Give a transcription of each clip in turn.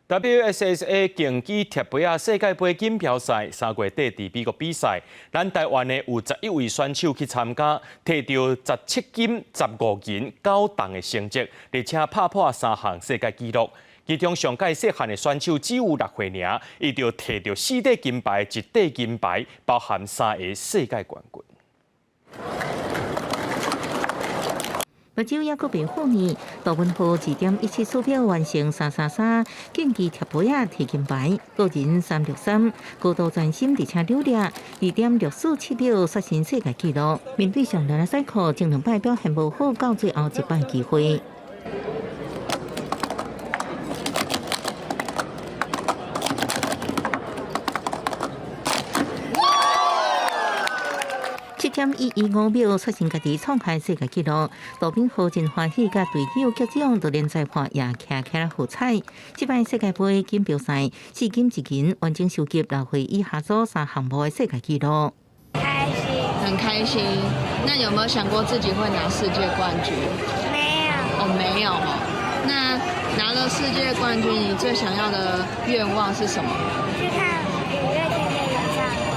WSSA 竞技贴杯仔世界杯锦标赛3月底伫美国比赛，咱台湾的有11位选手去参加，摕到17金、15银、9铜的成绩，而且拍破3项世界纪录。其中上届细汉的选手只有6岁尔，伊就摕到4块金牌、1块金牌，包含3个世界冠军。目睭也阁袂好呢，杜文浩2.17手表完成333竞技贴杯仔摕金牌，个人363，高度专心而且流利，2.647秒刷新世界纪录。面对上难的赛课，前2摆表现无好，到最后一摆机会。7.115秒刷新家己创下世界纪录，杜炳浩真欢喜，甲队友局长都连在破也徛起来喝彩。这摆世界杯锦标赛4金1银，完整收集6岁以下组3项目的世界纪录。开心，很开心。那有没有想过自己会拿世界冠军？没有。哦，没有哦。那拿了世界冠军，你最想要的愿望是什么？去看5月天的演唱会。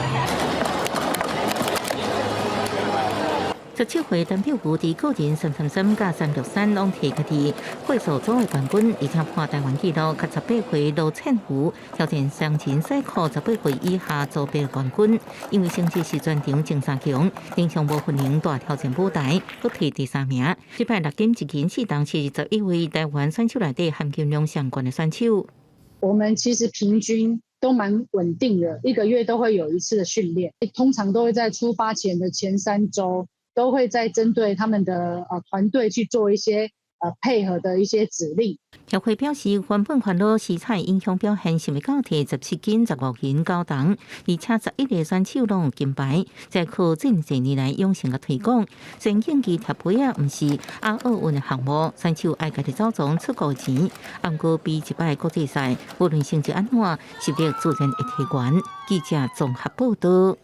17岁单票舞伫个人333加363拢摕家己会数组的冠军，而且破台湾纪录。甲18岁罗倩湖挑战双前赛课18岁以下组别冠军，因为成绩是全场前3强，影响无分龄大挑战舞台，佫摕第3名。这摆6金1银4铜是21位台湾选手内底含金量上悬的选手。我们其实平均都蛮稳定的，1个月都会有一次的训练，通常都会在出发前的前3周。都会在针对他们的团队去做一些配合的一些指令。协会表示，原本烦恼时采影响表现，想要到摕17金、15银、9铜，而且11个选手拢有金牌，在靠近10年来养成嘅推广。虽竞技贴杯啊，毋是亚奥运的项目，选手爱家己走总出国钱。不过比一摆国际赛，无论成绩安怎，实力自然会提悬。记者综合报道。